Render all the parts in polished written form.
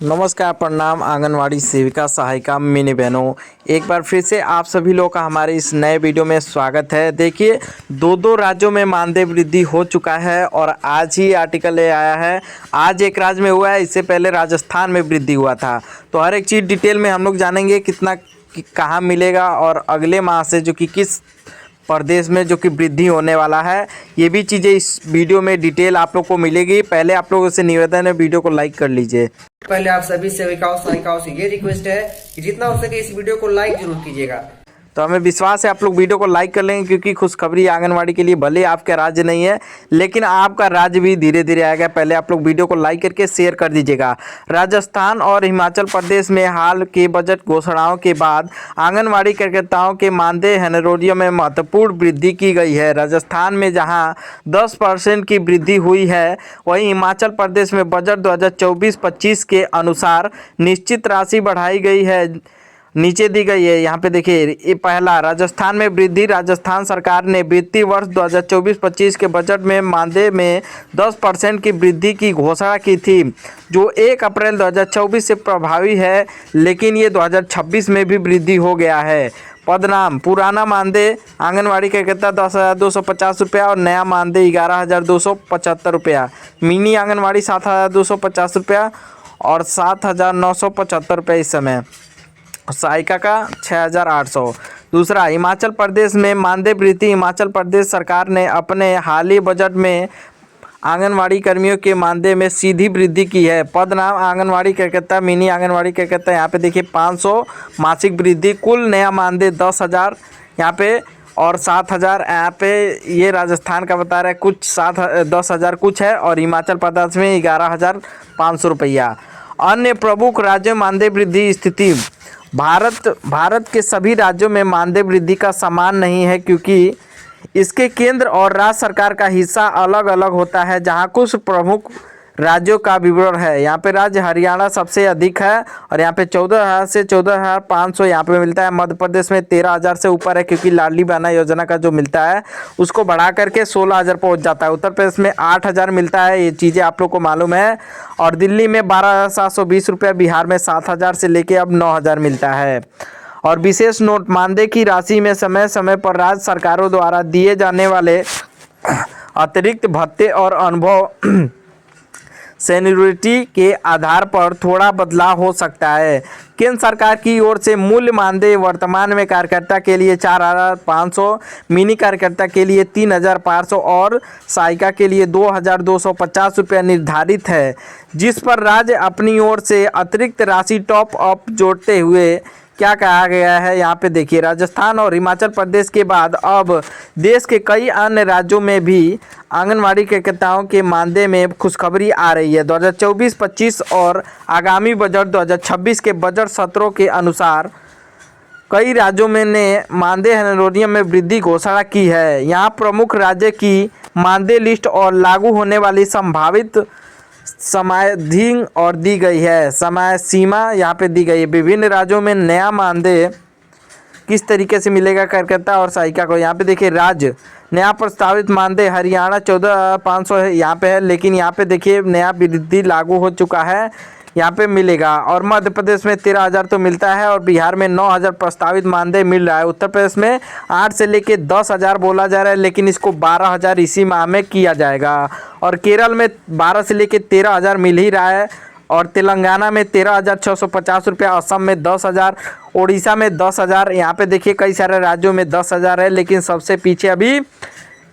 नमस्कार, प्रणाम आंगनवाड़ी सेविका सहायिका मिनी बहनों, एक बार फिर से आप सभी लोग का हमारे इस नए वीडियो में स्वागत है। देखिए, दो राज्यों में मानदेय वृद्धि हो चुका है और आज ही आर्टिकल ये आया है। आज एक राज्य में हुआ है, इससे पहले राजस्थान में वृद्धि हुआ था। तो हर एक चीज़ डिटेल में हम लोग जानेंगे कितना कहाँ मिलेगा और अगले माह से जो कि किस प्रदेश में जो कि वृद्धि होने वाला है, ये भी चीज़ें इस वीडियो में डिटेल आप लोग को मिलेगी। पहले आप लोगों से निवेदन है, वीडियो को लाइक कर लीजिए। पहले आप सभी सेविकाओं सहायिकाओं से ये रिक्वेस्ट है कि जितना हो सके इस वीडियो को लाइक जरूर कीजिएगा। तो हमें विश्वास है आप लोग वीडियो को लाइक कर लेंगे, क्योंकि खुशखबरी आंगनवाड़ी के लिए भले आपका राज्य नहीं है लेकिन आपका राज्य भी धीरे धीरे आएगा। पहले आप लोग वीडियो को लाइक करके शेयर कर दीजिएगा। राजस्थान और हिमाचल प्रदेश में हाल के बजट घोषणाओं के बाद आंगनवाड़ी कार्यकर्ताओं के मानदेय हेनरोरियम में महत्वपूर्ण वृद्धि की गई है। राजस्थान में जहाँ 10% की वृद्धि हुई है, वहीं हिमाचल प्रदेश में बजट 2024-25 के अनुसार निश्चित राशि बढ़ाई गई है, नीचे दी गई है। यहाँ पे देखिए, ये पहला राजस्थान में वृद्धि। राजस्थान सरकार ने वित्तीय वर्ष 2024-25 के बजट में मानदेय में 10% की वृद्धि की घोषणा की थी, जो 1 अप्रैल 2024 से प्रभावी है, लेकिन ये 2026 में भी वृद्धि हो गया है। पदनाम: पुराना मानदेय आंगनवाड़ी कार्यकर्ता 10,250 रुपया और नया मानदेय 11,275 रुपया। मिनी आंगनवाड़ी 7,250 रुपया और 7,975 रुपये इस समय। सहायिका का 6,800। दूसरा, हिमाचल प्रदेश में मानदेय वृद्धि। हिमाचल प्रदेश सरकार ने अपने हाल ही बजट में आंगनवाड़ी कर्मियों के मानदेय में सीधी वृद्धि की है। पद नाम आंगनवाड़ी कार्यकर्ता, मिनी आंगनवाड़ी कार्यकर्ता, यहाँ पे देखिए 500 मासिक वृद्धि। कुल नया मानदेय 10,000 यहाँ पे और 7,000 यहाँ पे। ये राजस्थान का बता रहा है, कुछ 10,000 कुछ है, और हिमाचल प्रदेश में 11,500 रुपया। अन्य प्रमुख राज्यों मानदेय वृद्धि स्थिति। भारत के सभी राज्यों में मानदेय वृद्धि का समान नहीं है, क्योंकि इसके केंद्र और राज्य सरकार का हिस्सा अलग अलग होता है। जहां कुछ प्रमुख राज्यों का विवरण है, यहाँ पे राज्य हरियाणा सबसे अधिक है और यहाँ पे 14,000 से 14,500 यहाँ पे मिलता है। मध्य प्रदेश में 13,000 से ऊपर है, क्योंकि लाडली बहना योजना का जो मिलता है उसको बढ़ा करके 16,000 पहुँच जाता है। उत्तर प्रदेश में 8,000 मिलता है, ये चीज़ें आप लोग को मालूम है। और दिल्ली में 12,720 रुपये, बिहार में 7,000 से लेके अब 9,000 मिलता है। और विशेष नोट: मानदेय की राशि में समय समय पर राज्य सरकारों द्वारा दिए जाने वाले अतिरिक्त भत्ते और अनुभव सेनियोरिटी के आधार पर थोड़ा बदलाव हो सकता है। केंद्र सरकार की ओर से मूल्य मानदेय वर्तमान में कार्यकर्ता के लिए 4,500, मिनी कार्यकर्ता के लिए 3,500 और सहायिका के लिए 2,250 रुपया निर्धारित है, जिस पर राज्य अपनी ओर से अतिरिक्त राशि टॉप अप जोड़ते हुए क्या कहा गया है, यहाँ पे देखिए। राजस्थान और हिमाचल प्रदेश के बाद अब देश के कई अन्य राज्यों में भी आंगनवाड़ी कार्यकर्ताओं के मानदेय में खुशखबरी आ रही है। 2024-25 और आगामी बजट 2026 के बजट सत्रों के अनुसार कई राज्यों में ने मानदेय हेनरोरियम में वृद्धि घोषणा की है। यहाँ प्रमुख राज्य की मानदेय लिस्ट और लागू होने वाली संभावित समाधि और दी गई है। समय सीमा यहाँ पे दी गई है। विभिन्न राज्यों में नया मानदेय किस तरीके से मिलेगा कार्यकर्ता और सहायिका को, यहाँ पे देखिए। राज्य नया प्रस्तावित मानदेय हरियाणा 14,500 है, यहाँ पे है, लेकिन यहाँ पे देखिए नया वृद्धि लागू हो चुका है, यहाँ पे मिलेगा। और मध्य प्रदेश में 13,000 तो मिलता है और बिहार में 9,000 प्रस्तावित मानदेय मिल रहा है। उत्तर प्रदेश में 8 से लेके 10,000 बोला जा रहा है, लेकिन इसको 12,000 इसी माह में किया जाएगा। और केरल में 12 से लेके 13,000 मिल ही रहा है। और तेलंगाना में 13,650 रुपया, असम में 10,000, उड़ीसा में 10,000। यहाँ पे देखिए कई सारे राज्यों में 10,000 है, लेकिन सबसे पीछे अभी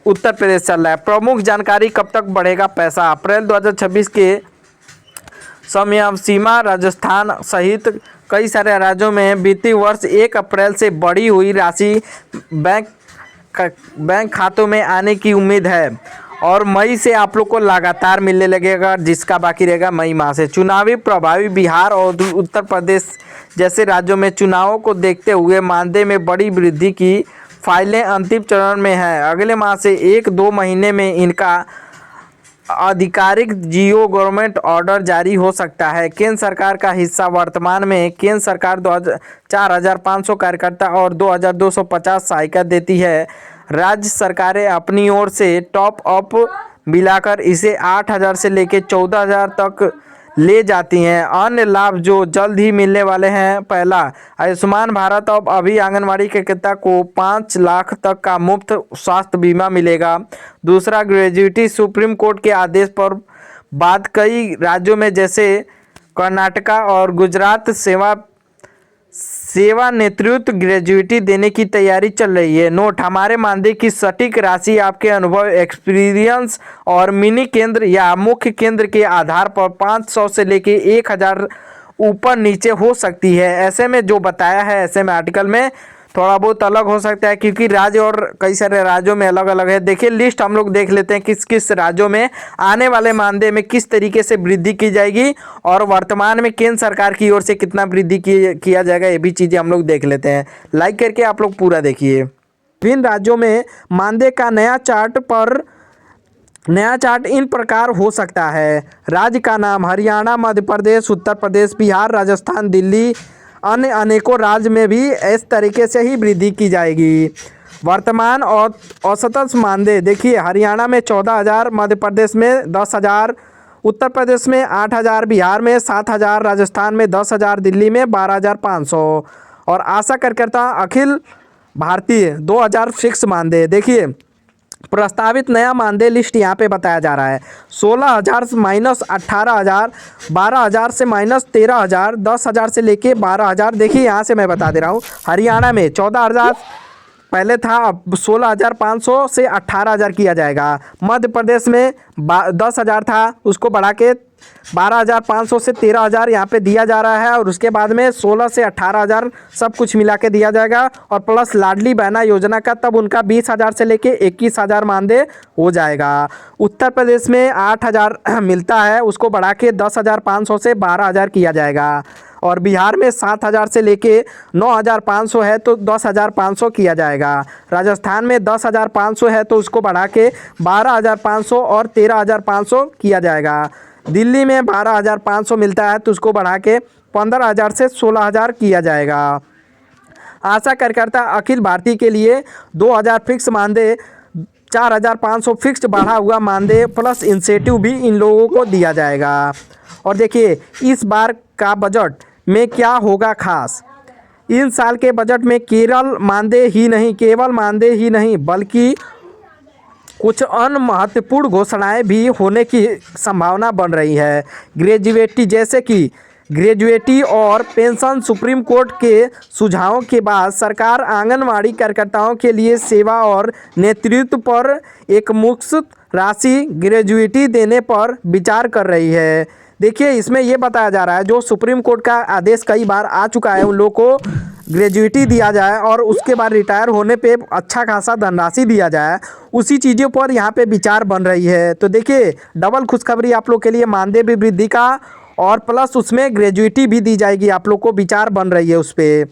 उत्तर प्रदेश चल रहा है। प्रमुख जानकारी: कब तक बढ़ेगा पैसा? अप्रैल 2026 के समय सीमा। राजस्थान सहित कई सारे राज्यों में वित्तीय वर्ष 1 अप्रैल से बढ़ी हुई राशि बैंक खातों में आने की उम्मीद है और मई से आप लोग को लगातार मिलने लगेगा, जिसका बाकी रहेगा मई माह से। चुनावी प्रभावी: बिहार और उत्तर प्रदेश जैसे राज्यों में चुनावों को देखते हुए मानदेय में बड़ी वृद्धि की फाइलें अंतिम चरण में हैं। अगले माह से 1-2 महीने में इनका आधिकारिक जियो गवर्नमेंट ऑर्डर जारी हो सकता है। केंद्र सरकार का हिस्सा: वर्तमान में केंद्र सरकार 4,500 कार्यकर्ता और 2,250 सहायिका देती है। राज्य सरकारें अपनी ओर से टॉप अप मिलाकर इसे 8,000 से लेकर 14,000 तक ले जाती हैं। अन्य लाभ जो जल्द ही मिलने वाले हैं, पहला, आयुष्मान भारत। अब अभी आंगनवाड़ी कार्यकर्ता को 5 लाख तक का मुफ्त स्वास्थ्य बीमा मिलेगा। दूसरा, ग्रेजुएटी। सुप्रीम कोर्ट के आदेश पर बाद कई राज्यों में जैसे कर्नाटका और गुजरात सेवा ग्रेजुएटी देने की तैयारी चल रही है। नोट, हमारे मानदेय की सटीक राशि आपके अनुभव, एक्सपीरियंस और मिनी केंद्र या मुख्य केंद्र के आधार पर 500 से लेके 1000 ऊपर नीचे हो सकती है। ऐसे में जो बताया है, ऐसे में आर्टिकल में थोड़ा बहुत अलग हो सकता है, क्योंकि राज्य और कई सारे राज्यों में अलग अलग है। देखिए लिस्ट हम लोग देख लेते हैं किस किस राज्यों में आने वाले मानदेय में किस तरीके से वृद्धि की जाएगी और वर्तमान में केंद्र सरकार की ओर से कितना वृद्धि किया जाएगा, ये भी चीज़ें हम लोग देख लेते हैं। लाइक करके आप लोग पूरा देखिए। विभिन्न राज्यों में मानदेय का नया चार्ट इन प्रकार हो सकता है। राज्य का नाम: हरियाणा, मध्य प्रदेश, उत्तर प्रदेश, बिहार, राजस्थान, दिल्ली। अन्य अनेकों राज्य में भी इस तरीके से ही वृद्धि की जाएगी। वर्तमान और औसतन मानदेय देखिए, हरियाणा में 14,000, मध्य प्रदेश में 10,000, उत्तर प्रदेश में 8,000, बिहार में 7,000, राजस्थान में 10,000, दिल्ली में 12,500 और आशा कार्यकर्ता अखिल भारतीय 2,000 फिक्स मानदेय। देखिए प्रस्तावित नया मानदेय लिस्ट यहाँ पे बताया जा रहा है। 16,000 माइनस 18,000, 12,000 से माइनस 13,000, 10,000 से लेके 12,000। देखिए यहाँ से मैं बता दे रहा हूँ, हरियाणा में 14,000 पहले था, अब 16,500 से 18,000 किया जाएगा। मध्य प्रदेश में 10,000 था, उसको बढ़ा के 12,500 से 13,000 यहाँ पे दिया जा रहा है और उसके बाद में 16 से 18,000 सब कुछ मिला के दिया जाएगा और प्लस लाडली बहना योजना का तब उनका 20,000 से लेके 21,000 मानदेय हो जाएगा। उत्तर प्रदेश में 8,000 मिलता है, उसको बढ़ा के 10,500 से 12,000 किया जाएगा और बिहार में 7,000 से लेके 9,500 है तो 10,500 किया जाएगा। राजस्थान में 10,500 है तो उसको बढ़ा के 12,500 और 13,500 किया जाएगा। दिल्ली में 12,500 मिलता है तो उसको बढ़ा के 15,000 से 16,000 किया जाएगा। आशा कार्यकर्ता अखिल भारतीय के लिए 2,000 फिक्स मानदेय, 4,500 फिक्स बढ़ा हुआ मानदेय प्लस इंसेंटिव भी इन लोगों को दिया जाएगा। और देखिए इस बार का बजट में क्या होगा खास, इन साल के बजट में केवल मानदेय ही नहीं बल्कि कुछ अन्य महत्वपूर्ण घोषणाएं भी होने की संभावना बन रही है। ग्रेजुएटी जैसे कि ग्रेजुएटी और पेंशन। सुप्रीम कोर्ट के सुझावों के बाद सरकार आंगनवाड़ी कार्यकर्ताओं के लिए सेवा और नेतृत्व पर एक मुश्त राशि ग्रेजुएटी देने पर विचार कर रही है। देखिए इसमें ये बताया जा रहा है जो सुप्रीम कोर्ट का आदेश कई बार आ चुका है, उन लोगों को ग्रेजुएटी दिया जाए और उसके बाद रिटायर होने पे अच्छा खासा धनराशि दिया जाए, उसी चीज़ों पर यहाँ पे विचार बन रही है। तो देखिए डबल खुशखबरी आप लोग के लिए, मानदेय भी वृद्धि का और प्लस उसमें ग्रेजुएटी भी दी जाएगी, आप लोग को विचार बन रही है उस पर।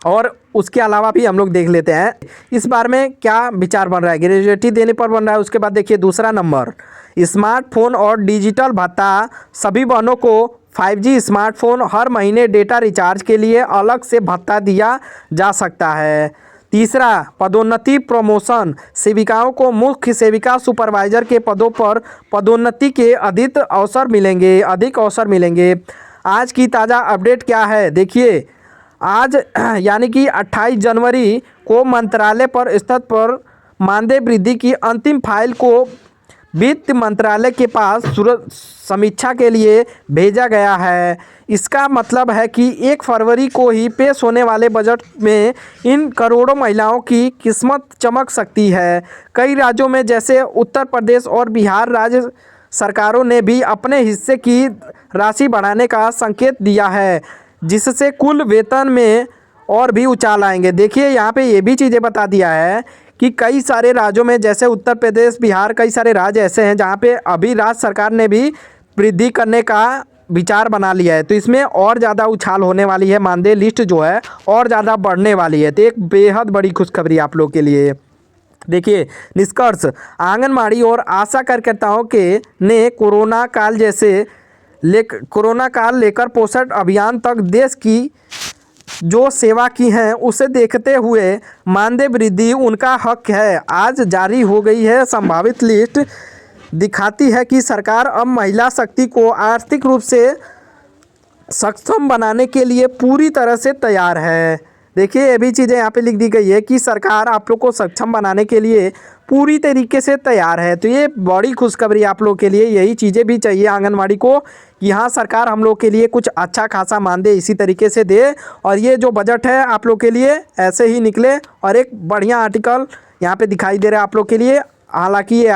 और उसके अलावा भी हम लोग देख लेते हैं इस बार में क्या विचार बन रहा है, ग्रेजुएटी देने पर बन रहा है। उसके बाद देखिए दूसरा नंबर, स्मार्टफोन और डिजिटल भत्ता। सभी बहनों को 5G स्मार्टफोन, हर महीने डेटा रिचार्ज के लिए अलग से भत्ता दिया जा सकता है। तीसरा, पदोन्नति प्रमोशन। सेविकाओं को मुख्य सेविका सुपरवाइजर के पदों पर पदोन्नति के अधिक अवसर मिलेंगे। आज की ताज़ा अपडेट क्या है, देखिए आज यानी कि 28 जनवरी को मंत्रालय पर स्तर पर मानदेय वृद्धि की अंतिम फाइल को वित्त मंत्रालय के पास समीक्षा के लिए भेजा गया है। इसका मतलब है कि 1 फरवरी को ही पेश होने वाले बजट में इन करोड़ों महिलाओं की किस्मत चमक सकती है। कई राज्यों में जैसे उत्तर प्रदेश और बिहार राज्य सरकारों ने भी अपने हिस्से की राशि बढ़ाने का संकेत दिया है, जिससे कुल वेतन में और भी उछाल आएंगे। देखिए यहाँ पे ये भी चीज़ें बता दिया है कि कई सारे राज्यों में जैसे उत्तर प्रदेश, बिहार, कई सारे राज्य ऐसे हैं जहाँ पे अभी राज्य सरकार ने भी वृद्धि करने का विचार बना लिया है, तो इसमें और ज़्यादा उछाल होने वाली है, मानदेय लिस्ट जो है और ज़्यादा बढ़ने वाली है। तो एक बेहद बड़ी खुशखबरी आप लोग के लिए। देखिए निष्कर्ष, आंगनबाड़ी और आशा कार्यकर्ताओं के ने कोरोना काल लेकर पोषण अभियान तक देश की जो सेवा की हैं उसे देखते हुए मानदेय वृद्धि उनका हक है। आज जारी हो गई है संभावित लिस्ट, दिखाती है कि सरकार अब महिला शक्ति को आर्थिक रूप से सक्षम बनाने के लिए पूरी तरह से तैयार है। देखिए ये भी चीज़ें यहाँ पे लिख दी गई है कि सरकार आप लोग को सक्षम बनाने के लिए पूरी तरीके से तैयार है। तो ये बड़ी खुशखबरी आप लोग के लिए, यही चीज़ें भी चाहिए आंगनवाड़ी को कि हाँ सरकार हम लोग के लिए कुछ अच्छा खासा मानदेय इसी तरीके से दे। और ये जो बजट है आप लोग के लिए ऐसे ही निकले और एक बढ़िया आर्टिकल यहाँ पे दिखाई दे रहा है आप लोग के लिए। हालांकि ये